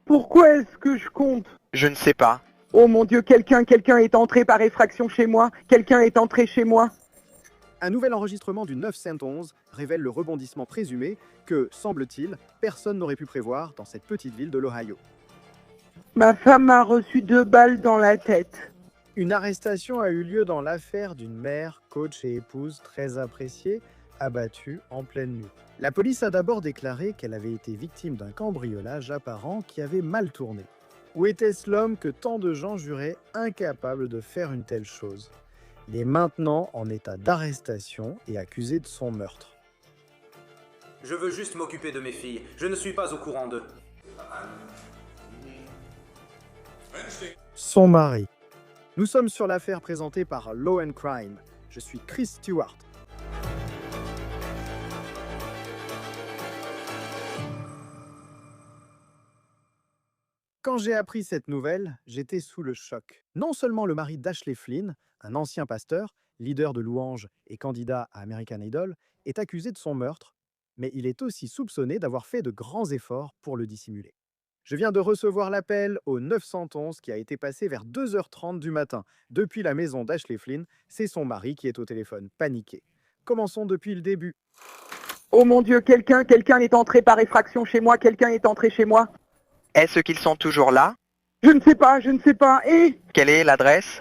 Pourquoi est-ce que je compte? Je ne sais pas. Oh mon Dieu, quelqu'un est entré par effraction chez moi. Quelqu'un est entré chez moi. Un nouvel enregistrement du 911 révèle le rebondissement présumé que, semble-t-il, personne n'aurait pu prévoir dans cette petite ville de l'Ohio. Ma femme a reçu 2 balles dans la tête. Une arrestation a eu lieu dans l'affaire d'une mère, coach et épouse très appréciée, abattue en pleine nuit. La police a d'abord déclaré qu'elle avait été victime d'un cambriolage apparent qui avait mal tourné. Où était-ce l'homme que tant de gens juraient incapable de faire une telle chose? Il est maintenant en état d'arrestation et accusé de son meurtre. Je veux juste m'occuper de mes filles. Je ne suis pas au courant d'eux. Son mari. Nous sommes sur l'affaire présentée par Law & Crime. Je suis Chris Stewart. Quand j'ai appris cette nouvelle, j'étais sous le choc. Non seulement le mari d'Ashley Flynn, un ancien pasteur, leader de louanges et candidat à American Idol, est accusé de son meurtre, mais il est aussi soupçonné d'avoir fait de grands efforts pour le dissimuler. Je viens de recevoir l'appel au 911 qui a été passé vers 2h30 du matin. Depuis la maison d'Ashley Flynn, c'est son mari qui est au téléphone, paniqué. Commençons depuis le début. Oh mon Dieu, quelqu'un est entré par effraction chez moi. Quelqu'un est entré chez moi. Est-ce qu'ils sont toujours là? Je ne sais pas. Et Quelle est l'adresse?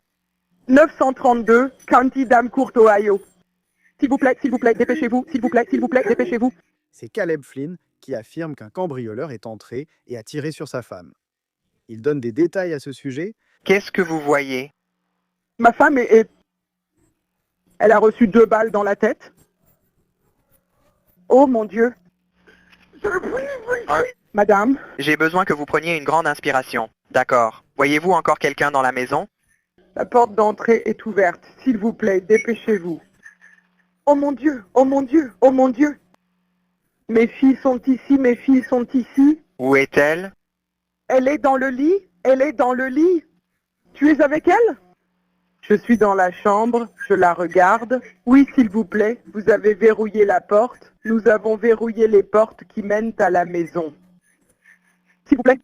932 County Damcourt, Ohio. S'il vous plaît, dépêchez-vous. S'il vous plaît, dépêchez-vous. C'est Caleb Flynn qui affirme qu'un cambrioleur est entré et a tiré sur sa femme. Il donne des détails à ce sujet. Qu'est-ce que vous voyez? Ma femme elle a reçu 2 balles dans la tête. Oh mon Dieu. Madame, J'ai besoin que vous preniez une grande inspiration. D'accord. Voyez-vous encore quelqu'un dans la maison? la porte d'entrée est ouverte. S'il vous plaît, dépêchez-vous. Oh mon Dieu, oh mon Dieu, oh mon Dieu. Mes filles sont ici. Où est-elle? Elle est dans le lit. Tu es avec elle? Je suis dans la chambre, je la regarde. Oui, s'il vous plaît, vous avez verrouillé la porte. Nous avons verrouillé les portes qui mènent à la maison. S'il vous plaît.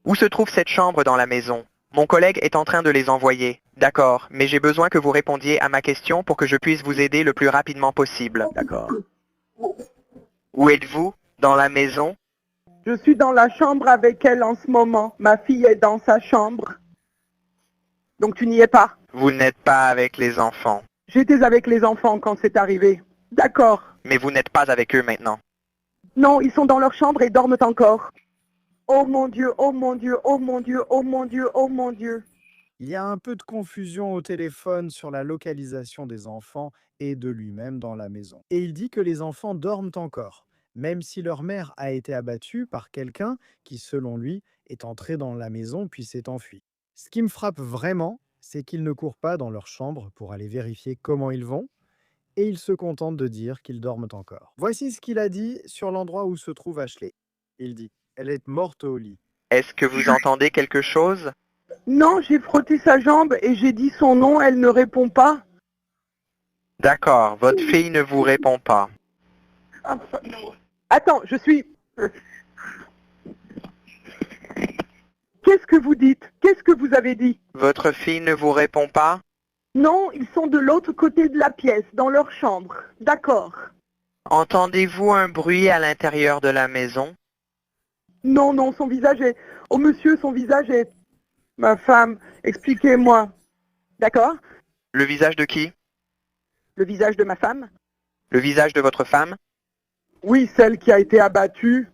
Où se trouve cette chambre dans la maison? Mon collègue est en train de les envoyer. D'accord, mais j'ai besoin que vous répondiez à ma question pour que je puisse vous aider le plus rapidement possible. D'accord. Où êtes-vous? Dans la maison? Je suis dans la chambre avec elle en ce moment. Ma fille est dans sa chambre. Donc tu n'y es pas. Vous n'êtes pas avec les enfants. J'étais avec les enfants quand c'est arrivé. D'accord. Mais vous n'êtes pas avec eux maintenant. Non, ils sont dans leur chambre et dorment encore. Oh mon Dieu, oh mon Dieu, oh mon Dieu, oh mon Dieu, oh mon Dieu. Il y a un peu de confusion au téléphone sur la localisation des enfants et de lui-même dans la maison. Et il dit que les enfants dorment encore, même si leur mère a été abattue par quelqu'un qui, selon lui, est entré dans la maison puis s'est enfui. Ce qui me frappe vraiment, c'est qu'ils ne courent pas dans leur chambre pour aller vérifier comment ils vont, et ils se contentent de dire qu'ils dorment encore. Voici ce qu'il a dit sur l'endroit où se trouve Ashley. Il dit « Elle est morte au lit ». Est-ce que vous entendez quelque chose? Non, j'ai frotté sa jambe et j'ai dit son nom, elle ne répond pas. D'accord, votre fille ne vous répond pas. Attends, je suis... Qu'est-ce que vous dites? Qu'est-ce que vous avez dit? Votre fille ne vous répond pas? Non, ils sont de l'autre côté de la pièce, dans leur chambre. D'accord. Entendez-vous un bruit à l'intérieur de la maison? Non, son visage est... Oh monsieur, son visage est... Ma femme, expliquez-moi. D'accord? Le visage de qui? Le visage de ma femme? Le visage de votre femme? Oui, celle qui a été abattue.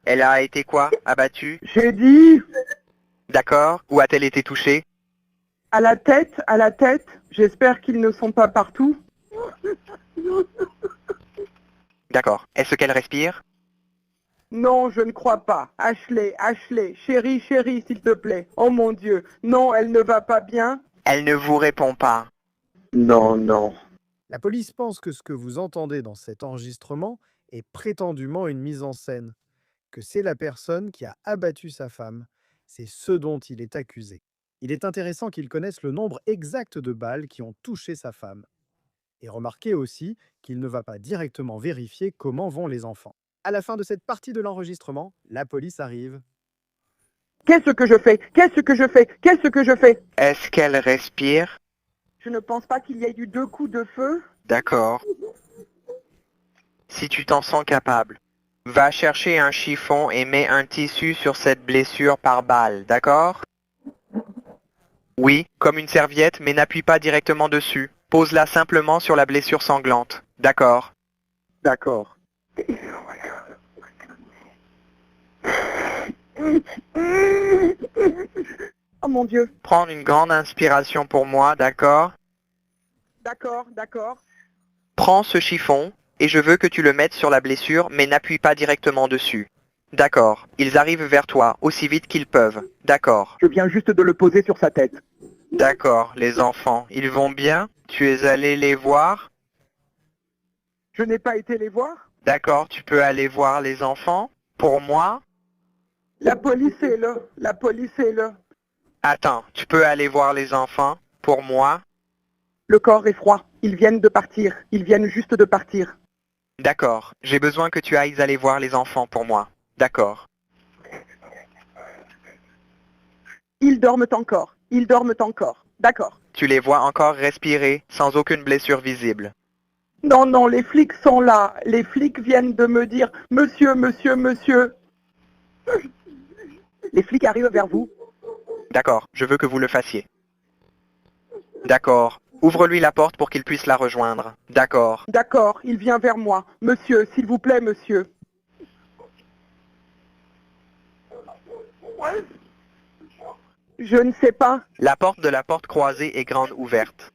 Elle a été quoi? Abattue? J'ai dit... D'accord. Où a-t-elle été touchée? À la tête. J'espère qu'ils ne sont pas partout. D'accord. Est-ce qu'elle respire? Non, je ne crois pas. Ashley, chérie, s'il te plaît. Oh mon Dieu. Non, elle ne va pas bien. Elle ne vous répond pas. Non. La police pense que ce que vous entendez dans cet enregistrement est prétendument une mise en scène, que c'est la personne qui a abattu sa femme. C'est ce dont il est accusé. Il est intéressant qu'il connaisse le nombre exact de balles qui ont touché sa femme. Et remarquez aussi qu'il ne va pas directement vérifier comment vont les enfants. À la fin de cette partie de l'enregistrement, la police arrive. Qu'est-ce que je fais? Qu'est-ce que je fais? Qu'est-ce que je fais? Est-ce qu'elle respire? Je ne pense pas qu'il y ait eu 2 coups de feu. D'accord. Si tu t'en sens capable, va chercher un chiffon et mets un tissu sur cette blessure par balle, d'accord? Oui, comme une serviette, mais n'appuie pas directement dessus. Pose-la simplement sur la blessure sanglante. D'accord. D'accord. Oh mon Dieu. Prends une grande inspiration pour moi, d'accord? D'accord, d'accord. Prends ce chiffon, et je veux que tu le mettes sur la blessure, mais n'appuie pas directement dessus. D'accord. Ils arrivent vers toi, aussi vite qu'ils peuvent. D'accord. Je viens juste de le poser sur sa tête. D'accord, les enfants, ils vont bien? Tu es allé les voir? Je n'ai pas été les voir. D'accord, tu peux aller voir les enfants? Pour moi? La police est là. La police est là. Attends, tu peux aller voir les enfants? Pour moi? Le corps est froid. Ils viennent de partir. Ils viennent juste de partir. D'accord, j'ai besoin que tu ailles aller voir les enfants pour moi. D'accord. Ils dorment encore. Ils dorment encore. D'accord. Tu les vois encore respirer, sans aucune blessure visible. Non, non, les flics sont là. Les flics viennent de me dire, monsieur, monsieur, monsieur. Les flics arrivent vers vous. D'accord, je veux que vous le fassiez. D'accord. Ouvre-lui la porte pour qu'il puisse la rejoindre. D'accord. D'accord, il vient vers moi. Monsieur, s'il vous plaît, monsieur. Je ne sais pas. La porte de la porte croisée est grande ouverte.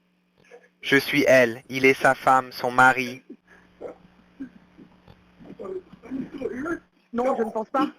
Je suis elle, il est sa femme, son mari. Non, je ne pense pas.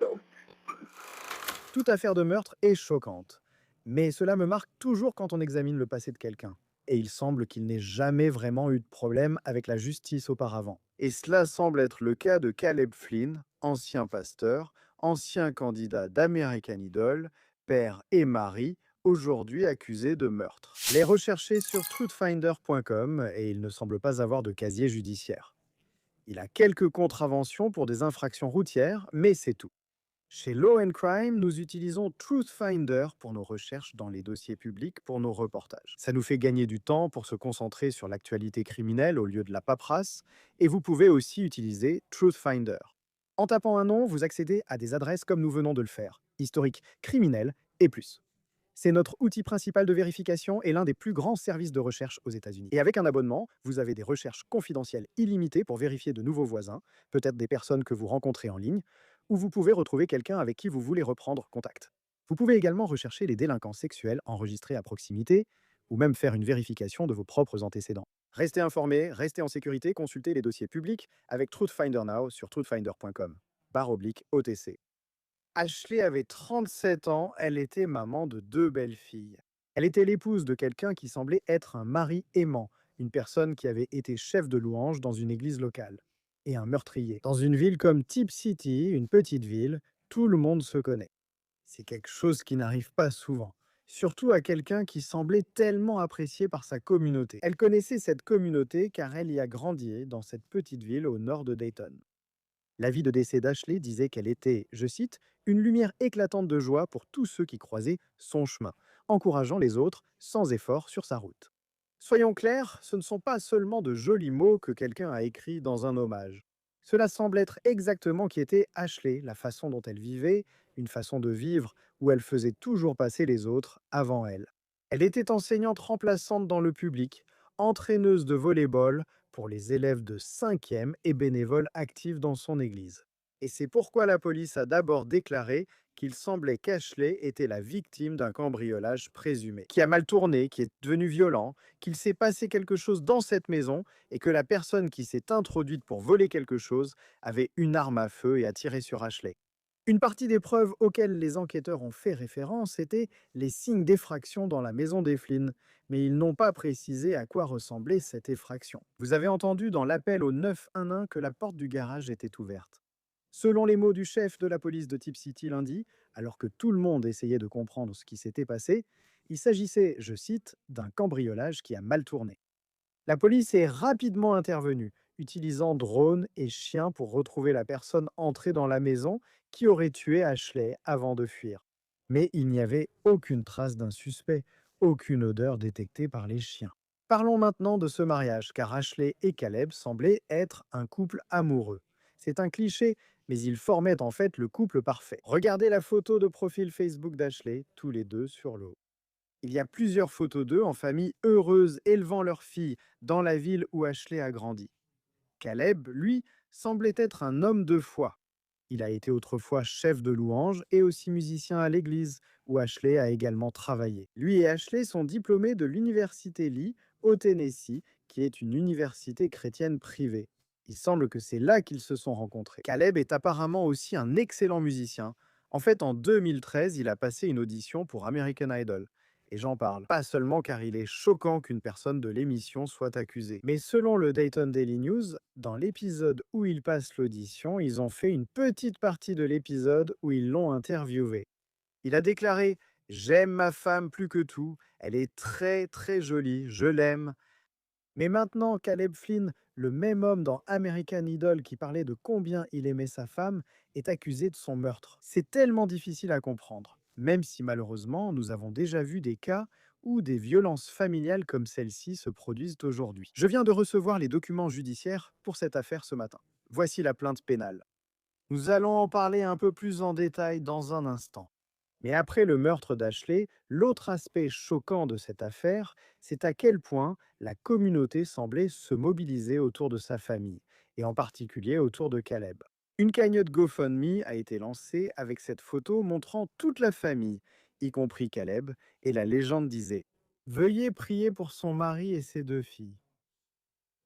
Toute affaire de meurtre est choquante. Mais cela me marque toujours quand on examine le passé de quelqu'un. Et il semble qu'il n'ait jamais vraiment eu de problème avec la justice auparavant. Et cela semble être le cas de Caleb Flynn, ancien pasteur, ancien candidat d'American Idol, père et mari, aujourd'hui accusé de meurtre. Les rechercher sur truthfinder.com et il ne semble pas avoir de casier judiciaire. Il a quelques contraventions pour des infractions routières, mais c'est tout. Chez Law and Crime, nous utilisons Truthfinder pour nos recherches dans les dossiers publics pour nos reportages. Ça nous fait gagner du temps pour se concentrer sur l'actualité criminelle au lieu de la paperasse, et vous pouvez aussi utiliser Truthfinder. En tapant un nom, vous accédez à des adresses comme nous venons de le faire, historique, criminel et plus. C'est notre outil principal de vérification et l'un des plus grands services de recherche aux États-Unis. Et avec un abonnement, vous avez des recherches confidentielles illimitées pour vérifier de nouveaux voisins, peut-être des personnes que vous rencontrez en ligne, ou vous pouvez retrouver quelqu'un avec qui vous voulez reprendre contact. Vous pouvez également rechercher les délinquants sexuels enregistrés à proximité, ou même faire une vérification de vos propres antécédents. Restez informés, restez en sécurité, consultez les dossiers publics avec Truthfinder Now sur truthfinder.com/OTC. Ashley avait 37 ans, elle était maman de 2 belles filles. Elle était l'épouse de quelqu'un qui semblait être un mari aimant, une personne qui avait été chef de louange dans une église locale. Et un meurtrier. Dans une ville comme Tip City, une petite ville, tout le monde se connaît. C'est quelque chose qui n'arrive pas souvent, surtout à quelqu'un qui semblait tellement apprécié par sa communauté. Elle connaissait cette communauté car elle y a grandi dans cette petite ville au nord de Dayton. L'avis de décès d'Ashley disait qu'elle était, je cite, une lumière éclatante de joie pour tous ceux qui croisaient son chemin, encourageant les autres sans effort sur sa route. Soyons clairs, ce ne sont pas seulement de jolis mots que quelqu'un a écrits dans un hommage. Cela semble être exactement qui était Ashley, la façon dont elle vivait, une façon de vivre où elle faisait toujours passer les autres avant elle. Elle était enseignante remplaçante dans le public, entraîneuse de volley-ball pour les élèves de 5e et bénévole active dans son église. Et c'est pourquoi la police a d'abord déclaré qu'il semblait qu'Ashley était la victime d'un cambriolage présumé, qui a mal tourné, qui est devenu violent, qu'il s'est passé quelque chose dans cette maison et que la personne qui s'est introduite pour voler quelque chose avait une arme à feu et a tiré sur Ashley. Une partie des preuves auxquelles les enquêteurs ont fait référence étaient les signes d'effraction dans la maison des Flynn, mais ils n'ont pas précisé à quoi ressemblait cette effraction. Vous avez entendu dans l'appel au 911 que la porte du garage était ouverte. Selon les mots du chef de la police de Tip City lundi, alors que tout le monde essayait de comprendre ce qui s'était passé, il s'agissait, je cite, d'un cambriolage qui a mal tourné. La police est rapidement intervenue, utilisant drones et chiens pour retrouver la personne entrée dans la maison qui aurait tué Ashley avant de fuir. Mais il n'y avait aucune trace d'un suspect, aucune odeur détectée par les chiens. Parlons maintenant de ce mariage, car Ashley et Caleb semblaient être un couple amoureux. C'est un cliché, mais ils formaient en fait le couple parfait. Regardez la photo de profil Facebook d'Ashley, tous les deux sur l'eau. Il y a plusieurs photos d'eux en famille heureuse élevant leur fille dans la ville où Ashley a grandi. Caleb, lui, semblait être un homme de foi. Il a été autrefois chef de louange et aussi musicien à l'église, où Ashley a également travaillé. Lui et Ashley sont diplômés de l'université Lee, au Tennessee, qui est une université chrétienne privée. Il semble que c'est là qu'ils se sont rencontrés. Caleb est apparemment aussi un excellent musicien. En fait, en 2013, il a passé une audition pour American Idol. Et j'en parle, pas seulement car il est choquant qu'une personne de l'émission soit accusée, mais selon le Dayton Daily News, dans l'épisode où il passe l'audition, ils ont fait une petite partie de l'épisode où ils l'ont interviewé. Il a déclaré « J'aime ma femme plus que tout, elle est très très jolie, je l'aime ». Mais maintenant, Caleb Flynn, le même homme dans American Idol qui parlait de combien il aimait sa femme, est accusé de son meurtre. C'est tellement difficile à comprendre, même si malheureusement, nous avons déjà vu des cas où des violences familiales comme celle-ci se produisent aujourd'hui. Je viens de recevoir les documents judiciaires pour cette affaire ce matin. Voici la plainte pénale. Nous allons en parler un peu plus en détail dans un instant. Mais après le meurtre d'Ashley, l'autre aspect choquant de cette affaire, c'est à quel point la communauté semblait se mobiliser autour de sa famille, et en particulier autour de Caleb. Une cagnotte GoFundMe a été lancée avec cette photo montrant toute la famille, y compris Caleb, et la légende disait « Veuillez prier pour son mari et ses 2 filles ».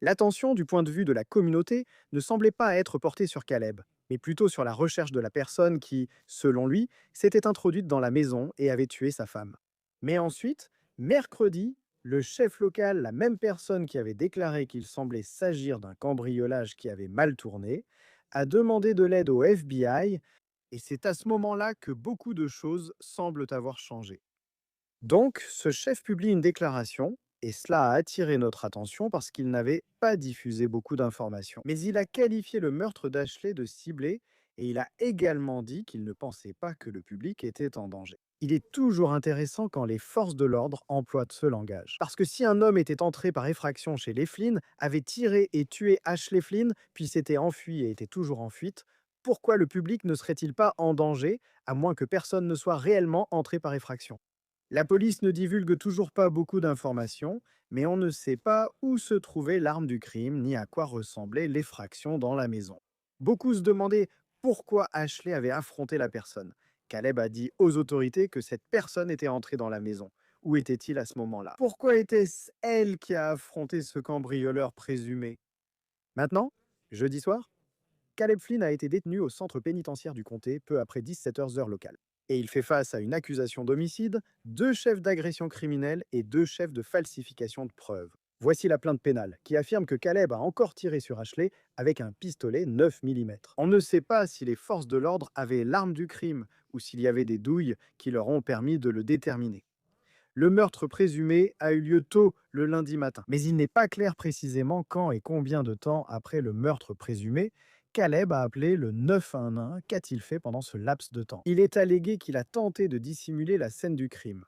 L'attention du point de vue de la communauté ne semblait pas être portée sur Caleb, mais plutôt sur la recherche de la personne qui, selon lui, s'était introduite dans la maison et avait tué sa femme. Mais ensuite, mercredi, le chef local, la même personne qui avait déclaré qu'il semblait s'agir d'un cambriolage qui avait mal tourné, a demandé de l'aide au FBI, et c'est à ce moment-là que beaucoup de choses semblent avoir changé. Donc, ce chef publie une déclaration, et cela a attiré notre attention parce qu'il n'avait pas diffusé beaucoup d'informations. Mais il a qualifié le meurtre d'Ashley de ciblé, et il a également dit qu'il ne pensait pas que le public était en danger. Il est toujours intéressant quand les forces de l'ordre emploient ce langage. Parce que si un homme était entré par effraction chez les Flynn, avait tiré et tué Ashley Flynn, puis s'était enfui et était toujours en fuite, pourquoi le public ne serait-il pas en danger, à moins que personne ne soit réellement entré par effraction? La police ne divulgue toujours pas beaucoup d'informations, mais on ne sait pas où se trouvait l'arme du crime ni à quoi ressemblait l'effraction dans la maison. Beaucoup se demandaient pourquoi Ashley avait affronté la personne. Caleb a dit aux autorités que cette personne était entrée dans la maison. Où était-il à ce moment-là? Pourquoi était-ce elle qui a affronté ce cambrioleur présumé? Maintenant, jeudi soir, Caleb Flynn a été détenu au centre pénitentiaire du comté peu après 17 heures locale. Et il fait face à une accusation d'homicide, 2 chefs d'agression criminelle et 2 chefs de falsification de preuves. Voici la plainte pénale, qui affirme que Caleb a encore tiré sur Ashley avec un pistolet 9 mm. On ne sait pas si les forces de l'ordre avaient l'arme du crime ou s'il y avait des douilles qui leur ont permis de le déterminer. Le meurtre présumé a eu lieu tôt le lundi matin, mais il n'est pas clair précisément quand et combien de temps après le meurtre présumé Caleb a appelé le 911. Qu'a-t-il fait pendant ce laps de temps? Il est allégué qu'il a tenté de dissimuler la scène du crime.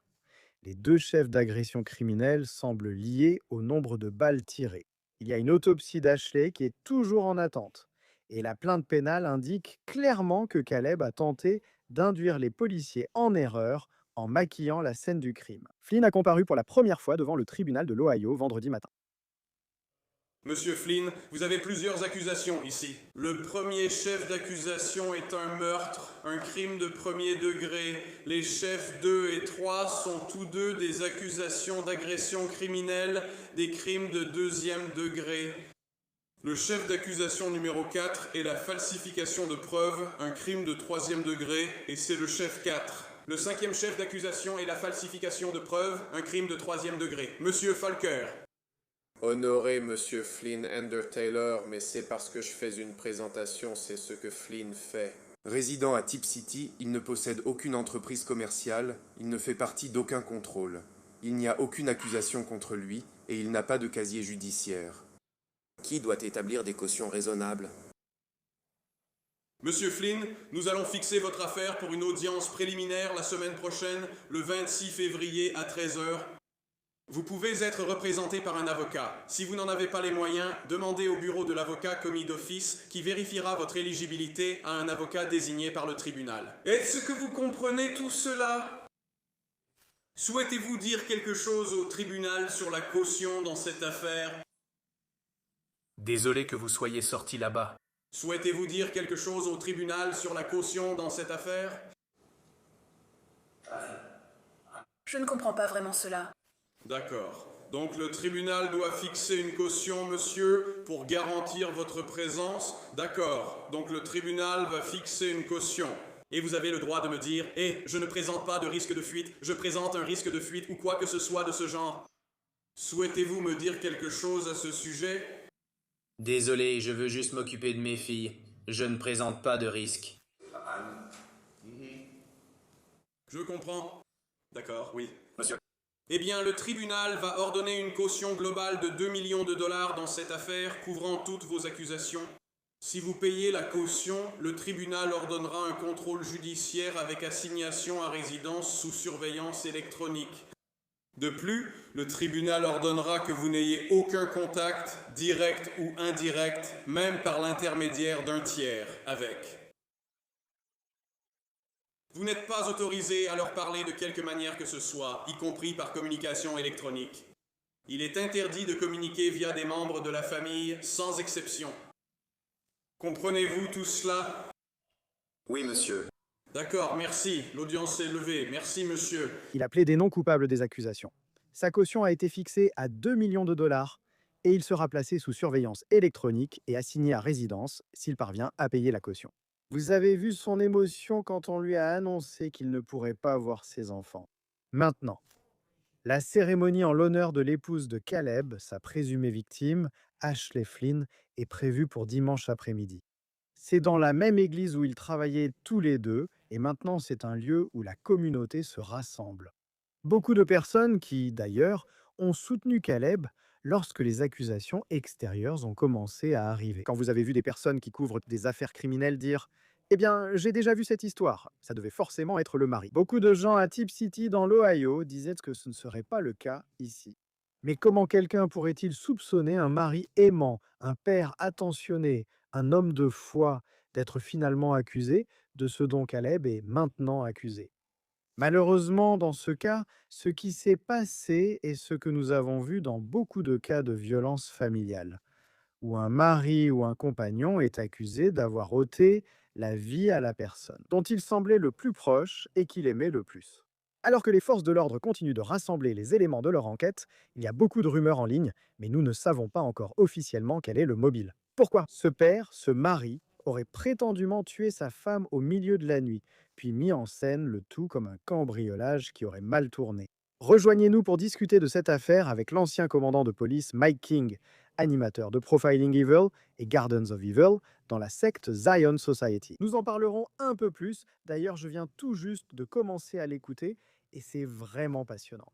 Les 2 chefs d'agression criminelle semblent liés au nombre de balles tirées. Il y a une autopsie d'Ashley qui est toujours en attente. Et la plainte pénale indique clairement que Caleb a tenté d'induire les policiers en erreur en maquillant la scène du crime. Flynn a comparu pour la première fois devant le tribunal de l'Ohio vendredi matin. Monsieur Flynn, vous avez plusieurs accusations ici. Le premier chef d'accusation est un meurtre, un crime de premier degré. Les chefs 2 et 3 sont tous deux des accusations d'agression criminelle, des crimes de 2e degré. Le chef d'accusation numéro 4 est la falsification de preuves, un crime de 3e degré, et c'est le chef 4. Le 5e chef d'accusation est la falsification de preuves, un crime de 3e degré. Monsieur Falker. Honoré Monsieur Flynn Taylor, mais c'est parce que je fais une présentation, c'est ce que Flynn fait. Résident à Tip City, il ne possède aucune entreprise commerciale, il ne fait partie d'aucun contrôle. Il n'y a aucune accusation contre lui et il n'a pas de casier judiciaire. Qui doit établir des cautions raisonnables? Monsieur Flynn, nous allons fixer votre affaire pour une audience préliminaire la semaine prochaine, le 26 février à 13 heures. Vous pouvez être représenté par un avocat. Si vous n'en avez pas les moyens, demandez au bureau de l'avocat commis d'office qui vérifiera votre éligibilité à un avocat désigné par le tribunal. Est-ce que vous comprenez tout cela? Souhaitez-vous dire quelque chose au tribunal sur la caution dans cette affaire? Désolé que vous soyez sorti là-bas. Souhaitez-vous dire quelque chose au tribunal sur la caution dans cette affaire? Je ne comprends pas vraiment cela. D'accord. Donc le tribunal doit fixer une caution, monsieur, pour garantir votre présence? D'accord. Donc le tribunal va fixer une caution. Et vous avez le droit de me dire « je ne présente pas de risque de fuite, je présente un risque de fuite ou quoi que ce soit de ce genre. » Souhaitez-vous me dire quelque chose à ce sujet? Désolé, je veux juste m'occuper de mes filles. Je ne présente pas de risque. Je comprends. D'accord, oui. Monsieur. Eh bien, le tribunal va ordonner une caution globale de 2 millions de dollars dans cette affaire, couvrant toutes vos accusations. Si vous payez la caution, le tribunal ordonnera un contrôle judiciaire avec assignation à résidence sous surveillance électronique. De plus, le tribunal ordonnera que vous n'ayez aucun contact, direct ou indirect, même par l'intermédiaire d'un tiers, avec. Vous n'êtes pas autorisé à leur parler de quelque manière que ce soit, y compris par communication électronique. Il est interdit de communiquer via des membres de la famille, sans exception. Comprenez-vous tout cela? Oui, monsieur. D'accord, merci. L'audience est levée. Merci, monsieur. Il a plaidé non coupable des accusations. Sa caution a été fixée à 2 millions de dollars et il sera placé sous surveillance électronique et assigné à résidence s'il parvient à payer la caution. Vous avez vu son émotion quand on lui a annoncé qu'il ne pourrait pas voir ses enfants. Maintenant, la cérémonie en l'honneur de l'épouse de Caleb, sa présumée victime, Ashley Flynn, est prévue pour dimanche après-midi. C'est dans la même église où ils travaillaient tous les deux, et maintenant c'est un lieu où la communauté se rassemble. Beaucoup de personnes qui, d'ailleurs, ont soutenu Caleb lorsque les accusations extérieures ont commencé à arriver. Quand vous avez vu des personnes qui couvrent des affaires criminelles dire « Eh bien, j'ai déjà vu cette histoire », ça devait forcément être le mari. Beaucoup de gens à Tip City, dans l'Ohio, disaient que ce ne serait pas le cas ici. Mais comment quelqu'un pourrait-il soupçonner un mari aimant, un père attentionné, un homme de foi, d'être finalement accusé de ce dont Caleb est maintenant accusé? Malheureusement, dans ce cas, ce qui s'est passé est ce que nous avons vu dans beaucoup de cas de violence familiale, où un mari ou un compagnon est accusé d'avoir ôté la vie à la personne dont il semblait le plus proche et qu'il aimait le plus. Alors que les forces de l'ordre continuent de rassembler les éléments de leur enquête, il y a beaucoup de rumeurs en ligne, mais nous ne savons pas encore officiellement quel est le mobile. Pourquoi? Ce père, ce mari, aurait prétendument tué sa femme au milieu de la nuit, puis mis en scène le tout comme un cambriolage qui aurait mal tourné. Rejoignez-nous pour discuter de cette affaire avec l'ancien commandant de police Mike King, animateur de Profiling Evil et Gardens of Evil dans la secte Zion Society. Nous en parlerons un peu plus, d'ailleurs je viens tout juste de commencer à l'écouter et c'est vraiment passionnant.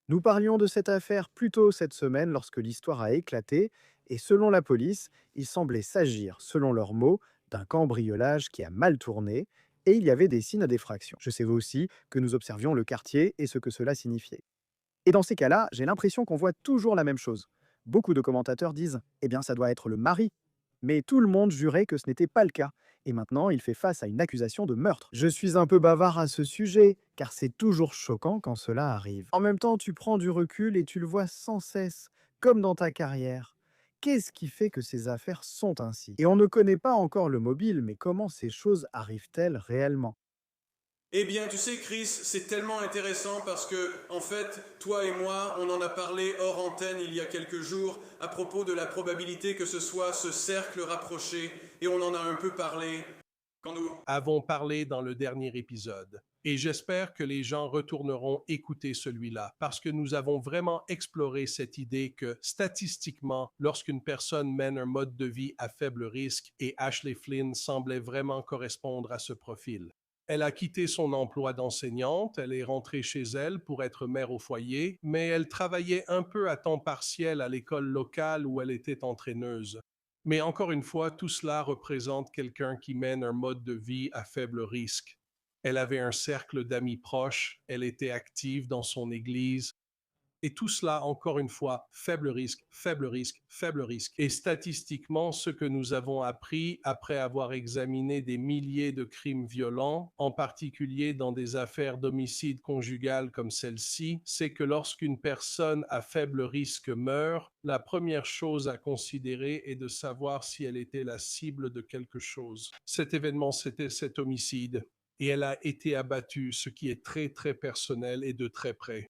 Nous parlions de cette affaire plus tôt cette semaine lorsque l'histoire a éclaté et selon la police, il semblait s'agir, selon leurs mots, d'un cambriolage qui a mal tourné et il y avait des signes d'effraction. Je sais aussi que nous observions le quartier et ce que cela signifiait. Et dans ces cas-là, j'ai l'impression qu'on voit toujours la même chose. Beaucoup de commentateurs disent « Eh bien, ça doit être le mari ». Mais tout le monde jurait que ce n'était pas le cas. Et maintenant, il fait face à une accusation de meurtre. Je suis un peu bavard à ce sujet, car c'est toujours choquant quand cela arrive. En même temps, tu prends du recul et tu le vois sans cesse, comme dans ta carrière. Qu'est-ce qui fait que ces affaires sont ainsi? Et on ne connaît pas encore le mobile, mais comment ces choses arrivent-elles réellement? Eh bien, tu sais, Chris, c'est tellement intéressant parce que, en fait, toi et moi, on en a parlé hors antenne il y a quelques jours à propos de la probabilité que ce soit ce cercle rapproché, et on en a un peu parlé quand nous avons parlé dans le dernier épisode. Et j'espère que les gens retourneront écouter celui-là parce que nous avons vraiment exploré cette idée que, statistiquement, lorsqu'une personne mène un mode de vie à faible risque, et Ashley Flynn semblait vraiment correspondre à ce profil. Elle a quitté son emploi d'enseignante, elle est rentrée chez elle pour être mère au foyer, mais elle travaillait un peu à temps partiel à l'école locale où elle était entraîneuse. Mais encore une fois, tout cela représente quelqu'un qui mène un mode de vie à faible risque. Elle avait un cercle d'amis proches, elle était active dans son église, et tout cela, encore une fois, faible risque, faible risque, faible risque. Et statistiquement, ce que nous avons appris après avoir examiné des milliers de crimes violents, en particulier dans des affaires d'homicide conjugal comme celle-ci, c'est que lorsqu'une personne à faible risque meurt, la première chose à considérer est de savoir si elle était la cible de quelque chose. Cet événement, c'était cet homicide. Et elle a été abattue, ce qui est très, très personnel et de très près.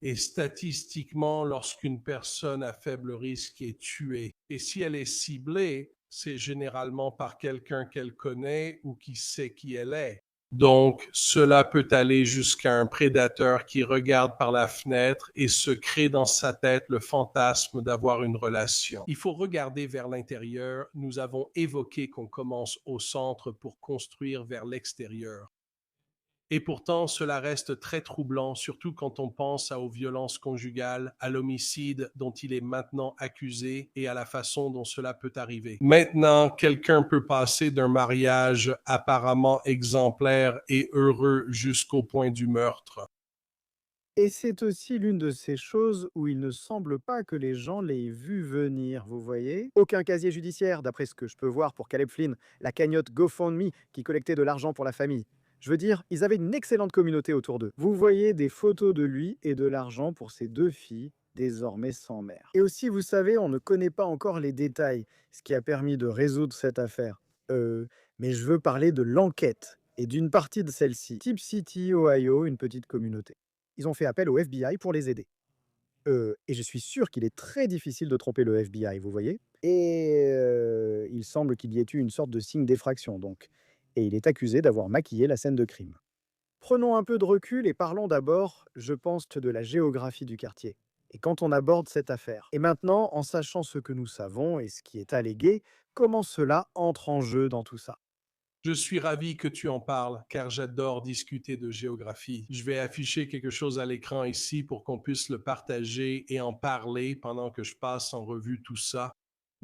Et statistiquement, lorsqu'une personne à faible risque est tuée, et si elle est ciblée, c'est généralement par quelqu'un qu'elle connaît ou qui sait qui elle est. Donc, cela peut aller jusqu'à un prédateur qui regarde par la fenêtre et se crée dans sa tête le fantasme d'avoir une relation. Il faut regarder vers l'intérieur. Nous avons évoqué qu'on commence au centre pour construire vers l'extérieur. Et pourtant, cela reste très troublant, surtout quand on pense aux violences conjugales, à l'homicide dont il est maintenant accusé et à la façon dont cela peut arriver. Maintenant, quelqu'un peut passer d'un mariage apparemment exemplaire et heureux jusqu'au point du meurtre. Et c'est aussi l'une de ces choses où il ne semble pas que les gens l'aient vu venir, vous voyez? Aucun casier judiciaire, d'après ce que je peux voir pour Caleb Flynn, la cagnotte GoFundMe qui collectait de l'argent pour la famille. Je veux dire, ils avaient une excellente communauté autour d'eux. Vous voyez des photos de lui et de l'argent pour ses 2 filles, désormais sans mère. Et aussi, vous savez, on ne connaît pas encore les détails, ce qui a permis de résoudre cette affaire. Mais je veux parler de l'enquête et d'une partie de celle-ci. Tip City, Ohio, une petite communauté. Ils ont fait appel au FBI pour les aider. Et je suis sûr qu'il est très difficile de tromper le FBI, vous voyez? Et il semble qu'il y ait eu une sorte de signe d'effraction, donc. Et il est accusé d'avoir maquillé la scène de crime. Prenons un peu de recul et parlons d'abord, je pense, de la géographie du quartier. Et quand on aborde cette affaire. Et maintenant, en sachant ce que nous savons et ce qui est allégué, comment cela entre en jeu dans tout ça? Je suis ravi que tu en parles, car j'adore discuter de géographie. Je vais afficher quelque chose à l'écran ici pour qu'on puisse le partager et en parler pendant que je passe en revue tout ça.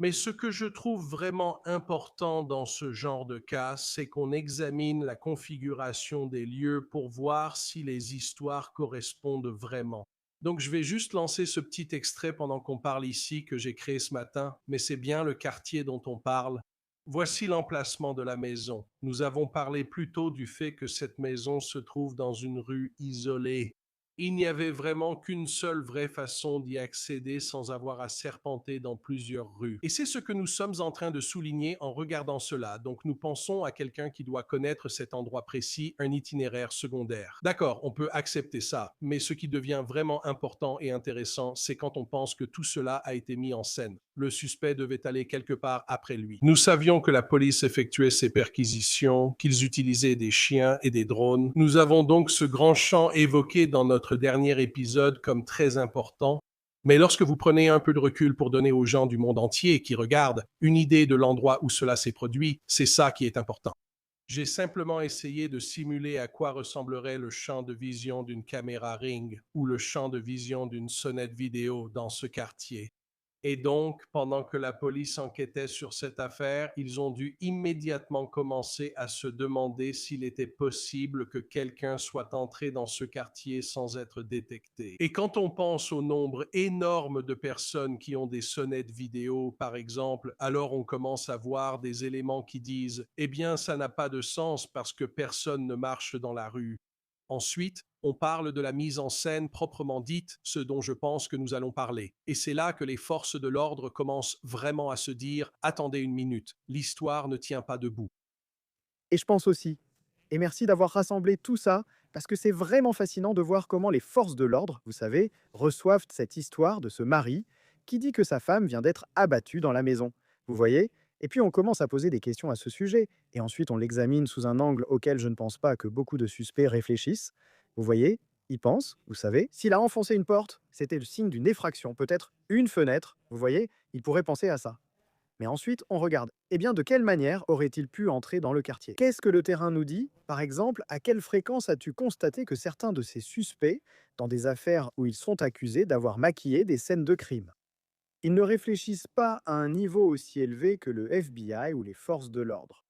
Mais ce que je trouve vraiment important dans ce genre de cas, c'est qu'on examine la configuration des lieux pour voir si les histoires correspondent vraiment. Donc je vais juste lancer ce petit extrait pendant qu'on parle ici que j'ai créé ce matin, mais c'est bien le quartier dont on parle. Voici l'emplacement de la maison. Nous avons parlé plus tôt du fait que cette maison se trouve dans une rue isolée. Il n'y avait vraiment qu'une seule vraie façon d'y accéder sans avoir à serpenter dans plusieurs rues. Et c'est ce que nous sommes en train de souligner en regardant cela. Donc nous pensons à quelqu'un qui doit connaître cet endroit précis, un itinéraire secondaire. D'accord, on peut accepter ça, mais ce qui devient vraiment important et intéressant, c'est quand on pense que tout cela a été mis en scène. Le suspect devait aller quelque part après lui. Nous savions que la police effectuait ces perquisitions, qu'ils utilisaient des chiens et des drones. Nous avons donc ce grand champ évoqué dans notre dernier épisode comme très important. Mais lorsque vous prenez un peu de recul pour donner aux gens du monde entier qui regardent une idée de l'endroit où cela s'est produit, c'est ça qui est important. J'ai simplement essayé de simuler à quoi ressemblerait le champ de vision d'une caméra Ring ou le champ de vision d'une sonnette vidéo dans ce quartier. Et donc, pendant que la police enquêtait sur cette affaire, ils ont dû immédiatement commencer à se demander s'il était possible que quelqu'un soit entré dans ce quartier sans être détecté. Et quand on pense au nombre énorme de personnes qui ont des sonnettes vidéo, par exemple, alors on commence à voir des éléments qui disent « Eh bien, ça n'a pas de sens parce que personne ne marche dans la rue ». Ensuite, on parle de la mise en scène proprement dite, ce dont je pense que nous allons parler. Et c'est là que les forces de l'ordre commencent vraiment à se dire « Attendez une minute, l'histoire ne tient pas debout ». Et je pense aussi. Et merci d'avoir rassemblé tout ça, parce que c'est vraiment fascinant de voir comment les forces de l'ordre, vous savez, reçoivent cette histoire de ce mari qui dit que sa femme vient d'être abattue dans la maison. Vous voyez? Et puis on commence à poser des questions à ce sujet, et ensuite on l'examine sous un angle auquel je ne pense pas que beaucoup de suspects réfléchissent. Vous voyez? Ils pensent, vous savez, s'il a enfoncé une porte, c'était le signe d'une effraction, peut-être une fenêtre. Vous voyez? Il pourrait penser à ça. Mais ensuite, on regarde. Eh bien, de quelle manière aurait-il pu entrer dans le quartier? Qu'est-ce que le terrain nous dit? Par exemple, à quelle fréquence as-tu constaté que certains de ces suspects, dans des affaires où ils sont accusés d'avoir maquillé des scènes de crime? Ils ne réfléchissent pas à un niveau aussi élevé que le FBI ou les forces de l'ordre.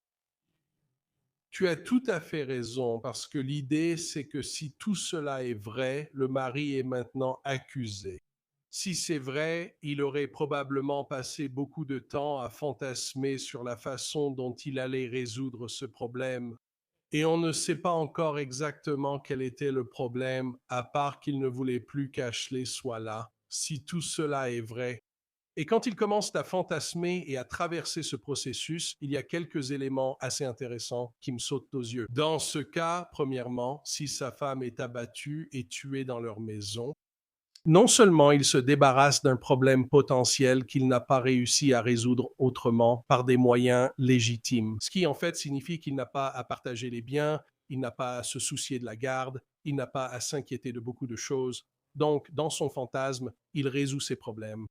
Tu as tout à fait raison, parce que l'idée, c'est que si tout cela est vrai, le mari est maintenant accusé. Si c'est vrai, il aurait probablement passé beaucoup de temps à fantasmer sur la façon dont il allait résoudre ce problème. Et on ne sait pas encore exactement quel était le problème, à part qu'il ne voulait plus qu'Ashley soit là. Si tout cela est vrai, et quand il commence à fantasmer et à traverser ce processus, il y a quelques éléments assez intéressants qui me sautent aux yeux. Dans ce cas, premièrement, si sa femme est abattue et tuée dans leur maison, non seulement il se débarrasse d'un problème potentiel qu'il n'a pas réussi à résoudre autrement par des moyens légitimes, ce qui en fait signifie qu'il n'a pas à partager les biens, il n'a pas à se soucier de la garde, il n'a pas à s'inquiéter de beaucoup de choses. Donc, dans son fantasme, il résout ses problèmes.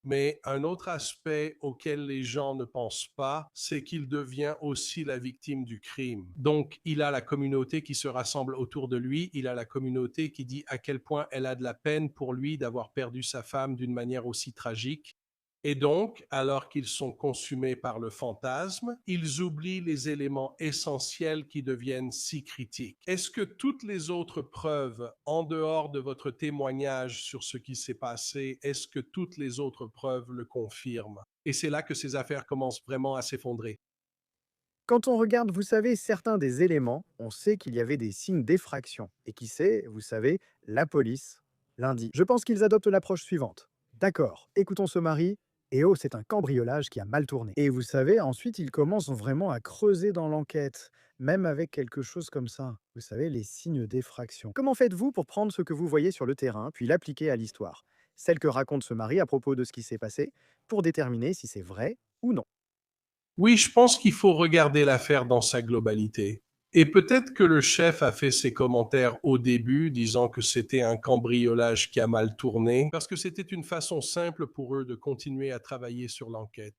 Mais un autre aspect auquel les gens ne pensent pas, c'est qu'il devient aussi la victime du crime. Donc, il a la communauté qui se rassemble autour de lui, il a la communauté qui dit à quel point elle a de la peine pour lui d'avoir perdu sa femme d'une manière aussi tragique. Et donc, alors qu'ils sont consumés par le fantasme, ils oublient les éléments essentiels qui deviennent si critiques. Est-ce que toutes les autres preuves, en dehors de votre témoignage sur ce qui s'est passé, est-ce que toutes les autres preuves le confirment? Et c'est là que ces affaires commencent vraiment à s'effondrer. Quand on regarde, vous savez, certains des éléments, on sait qu'il y avait des signes d'effraction. Et qui sait, vous savez, la police, lundi. Je pense qu'ils adoptent l'approche suivante. D'accord, écoutons ce mari. Et oh, c'est un cambriolage qui a mal tourné. Et vous savez, ensuite, ils commencent vraiment à creuser dans l'enquête, même avec quelque chose comme ça. Vous savez, les signes d'effraction. Comment faites-vous pour prendre ce que vous voyez sur le terrain, puis l'appliquer à l'histoire, celle que raconte ce mari à propos de ce qui s'est passé, pour déterminer si c'est vrai ou non? Oui, je pense qu'il faut regarder l'affaire dans sa globalité. Et peut-être que le chef a fait ses commentaires au début, disant que c'était un cambriolage qui a mal tourné, parce que c'était une façon simple pour eux de continuer à travailler sur l'enquête.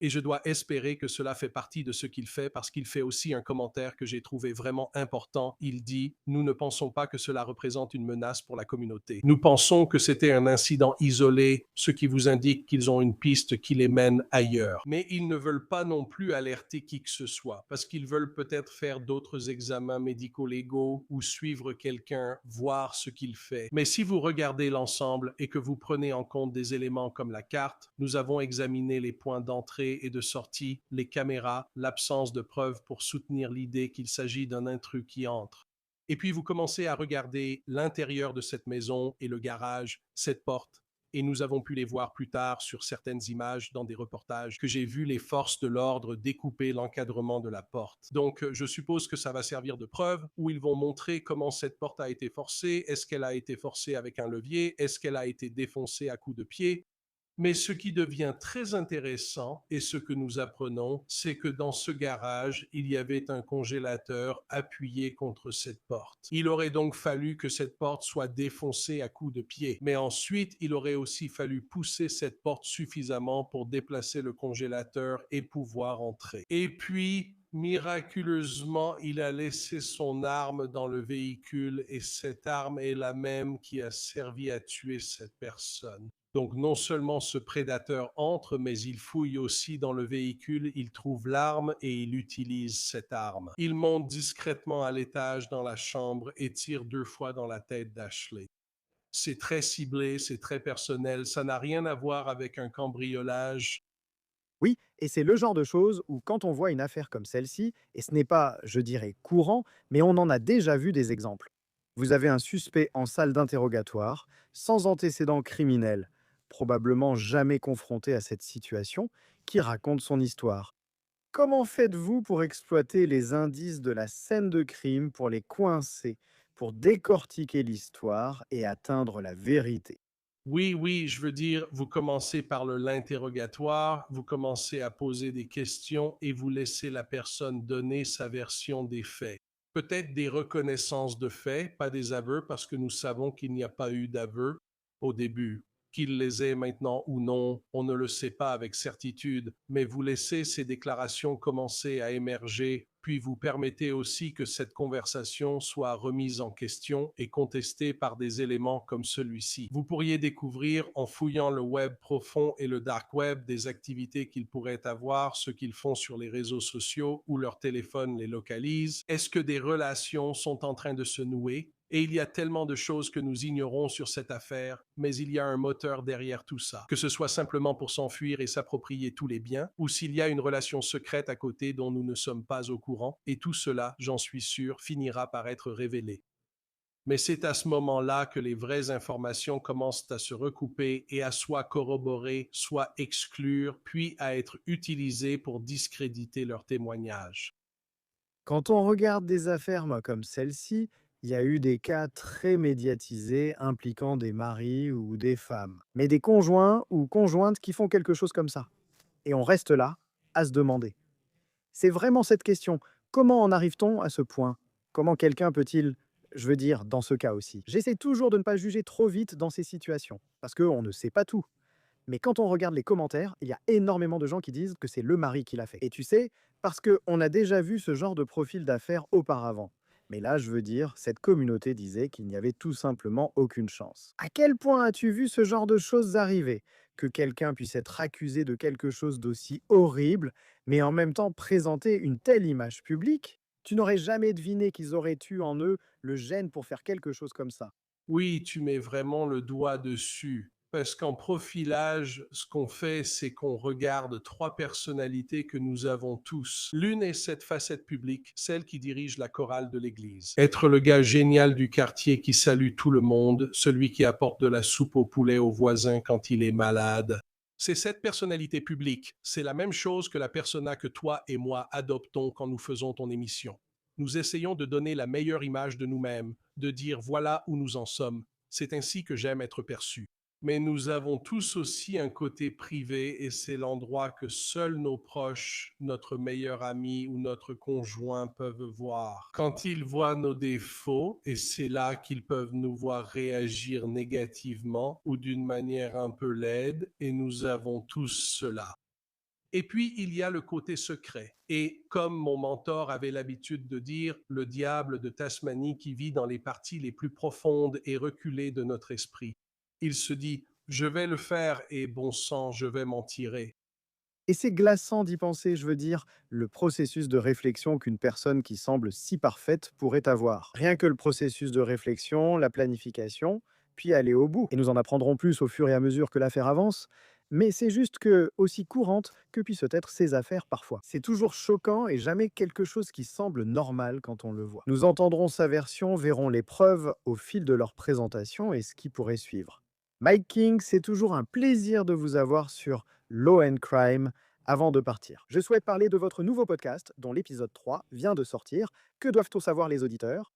Et je dois espérer que cela fait partie de ce qu'il fait, parce qu'il fait aussi un commentaire que j'ai trouvé vraiment important. Il dit: « Nous ne pensons pas que cela représente une menace pour la communauté. Nous pensons que c'était un incident isolé, ce qui vous indique qu'ils ont une piste qui les mène ailleurs. » Mais ils ne veulent pas non plus alerter qui que ce soit, parce qu'ils veulent peut-être faire d'autres examens médico-légaux ou suivre quelqu'un, voir ce qu'il fait. Mais si vous regardez l'ensemble et que vous prenez en compte des éléments comme la carte, nous avons examiné les points d'entrée et de sortie, les caméras, l'absence de preuves pour soutenir l'idée qu'il s'agit d'un intrus qui entre. Et puis vous commencez à regarder l'intérieur de cette maison et le garage, cette porte, et nous avons pu les voir plus tard sur certaines images dans des reportages que j'ai vu les forces de l'ordre découper l'encadrement de la porte. Donc je suppose que ça va servir de preuve, où ils vont montrer comment cette porte a été forcée, est-ce qu'elle a été forcée avec un levier, est-ce qu'elle a été défoncée à coups de pied. Mais ce qui devient très intéressant et ce que nous apprenons, c'est que dans ce garage, il y avait un congélateur appuyé contre cette porte. Il aurait donc fallu que cette porte soit défoncée à coups de pied. Mais ensuite, il aurait aussi fallu pousser cette porte suffisamment pour déplacer le congélateur et pouvoir entrer. Et puis, miraculeusement, il a laissé son arme dans le véhicule et cette arme est la même qui a servi à tuer cette personne. Donc non seulement ce prédateur entre, mais il fouille aussi dans le véhicule, il trouve l'arme et il utilise cette arme. Il monte discrètement à l'étage dans la chambre et tire 2 fois dans la tête d'Ashley. C'est très ciblé, c'est très personnel, ça n'a rien à voir avec un cambriolage. Oui, et c'est le genre de choses où quand on voit une affaire comme celle-ci, et ce n'est pas, je dirais, courant, mais on en a déjà vu des exemples. Vous avez un suspect en salle d'interrogatoire, sans antécédent criminel, probablement jamais confronté à cette situation, qui raconte son histoire. Comment faites-vous pour exploiter les indices de la scène de crime, pour les coincer, pour décortiquer l'histoire et atteindre la vérité? Oui, oui, je veux dire, vous commencez par l'interrogatoire, vous commencez à poser des questions et vous laissez la personne donner sa version des faits. Peut-être des reconnaissances de faits, pas des aveux, parce que nous savons qu'il n'y a pas eu d'aveu au début. Qu'il les ait maintenant ou non, on ne le sait pas avec certitude, mais vous laissez ces déclarations commencer à émerger, puis vous permettez aussi que cette conversation soit remise en question et contestée par des éléments comme celui-ci. Vous pourriez découvrir, en fouillant le web profond et le dark web, des activités qu'ils pourraient avoir, ce qu'ils font sur les réseaux sociaux ou leur téléphone les localise. Est-ce que des relations sont en train de se nouer? Et il y a tellement de choses que nous ignorons sur cette affaire, mais il y a un moteur derrière tout ça. Que ce soit simplement pour s'enfuir et s'approprier tous les biens, ou s'il y a une relation secrète à côté dont nous ne sommes pas au courant, et tout cela, j'en suis sûr, finira par être révélé. Mais c'est à ce moment-là que les vraies informations commencent à se recouper et à soit corroborer, soit exclure, puis à être utilisées pour discréditer leurs témoignages. Quand on regarde des affaires comme celle-ci, il y a eu des cas très médiatisés impliquant des maris ou des femmes, mais des conjoints ou conjointes qui font quelque chose comme ça. Et on reste là, à se demander. C'est vraiment cette question. Comment en arrive-t-on à ce point? Comment quelqu'un peut-il, je veux dire, dans ce cas aussi? J'essaie toujours de ne pas juger trop vite dans ces situations, parce qu'on ne sait pas tout. Mais quand on regarde les commentaires, il y a énormément de gens qui disent que c'est le mari qui l'a fait. Et tu sais, parce qu'on a déjà vu ce genre de profil d'affaires auparavant. Mais là, je veux dire, cette communauté disait qu'il n'y avait tout simplement aucune chance. À quel point as-tu vu ce genre de choses arriver? Que quelqu'un puisse être accusé de quelque chose d'aussi horrible, mais en même temps présenter une telle image publique? Tu n'aurais jamais deviné qu'ils auraient eu en eux le gène pour faire quelque chose comme ça. Oui, tu mets vraiment le doigt dessus. Parce qu'en profilage, ce qu'on fait, c'est qu'on regarde trois personnalités que nous avons tous. L'une est cette facette publique, celle qui dirige la chorale de l'église. Être le gars génial du quartier qui salue tout le monde, celui qui apporte de la soupe au poulet au voisin quand il est malade. C'est cette personnalité publique. C'est la même chose que la persona que toi et moi adoptons quand nous faisons ton émission. Nous essayons de donner la meilleure image de nous-mêmes, de dire voilà où nous en sommes. C'est ainsi que j'aime être perçu. Mais nous avons tous aussi un côté privé et c'est l'endroit que seuls nos proches, notre meilleur ami ou notre conjoint peuvent voir. Quand ils voient nos défauts, et c'est là qu'ils peuvent nous voir réagir négativement ou d'une manière un peu laide, et nous avons tous cela. Et puis, il y a le côté secret. Et comme mon mentor avait l'habitude de dire, le diable de Tasmanie qui vit dans les parties les plus profondes et reculées de notre esprit. Il se dit, je vais le faire et bon sang, je vais m'en tirer. Et c'est glaçant d'y penser, je veux dire, le processus de réflexion qu'une personne qui semble si parfaite pourrait avoir. Rien que le processus de réflexion, la planification, puis aller au bout. Et nous en apprendrons plus au fur et à mesure que l'affaire avance, mais c'est juste que, aussi courante que puissent être ces affaires parfois. C'est toujours choquant et jamais quelque chose qui semble normal quand on le voit. Nous entendrons sa version, verrons les preuves au fil de leur présentation et ce qui pourrait suivre. Mike King, c'est toujours un plaisir de vous avoir sur Law and Crime. Avant de partir, je souhaite parler de votre nouveau podcast dont l'épisode 3 vient de sortir. Que doivent-on savoir les auditeurs?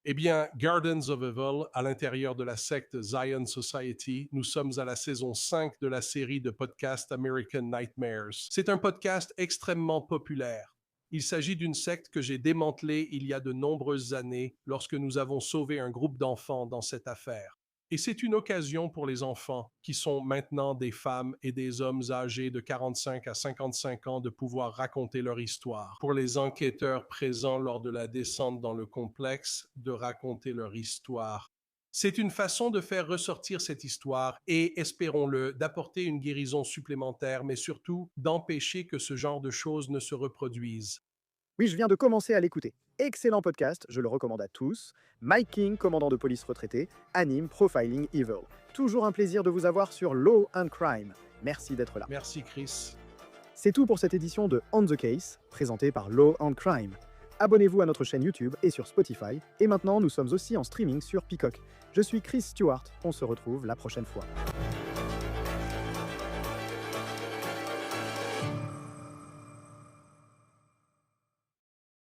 Eh bien, Gardens of Evil, à l'intérieur de la secte Zion Society, nous sommes à la saison 5 de la série de podcasts American Nightmares. C'est un podcast extrêmement populaire. Il s'agit d'une secte que j'ai démantelée il y a de nombreuses années lorsque nous avons sauvé un groupe d'enfants dans cette affaire. Et c'est une occasion pour les enfants, qui sont maintenant des femmes et des hommes âgés de 45 à 55 ans, de pouvoir raconter leur histoire. Pour les enquêteurs présents lors de la descente dans le complexe, de raconter leur histoire. C'est une façon de faire ressortir cette histoire et, espérons-le, d'apporter une guérison supplémentaire, mais surtout d'empêcher que ce genre de choses ne se reproduisent. Oui, je viens de commencer à l'écouter. Excellent podcast, je le recommande à tous. Mike King, commandant de police retraité, anime Profiling Evil. Toujours un plaisir de vous avoir sur Law and Crime. Merci d'être là. Merci Chris. C'est tout pour cette édition de On the Case, présentée par Law and Crime. Abonnez-vous à notre chaîne YouTube et sur Spotify. Et maintenant, nous sommes aussi en streaming sur Peacock. Je suis Chris Stewart, on se retrouve la prochaine fois.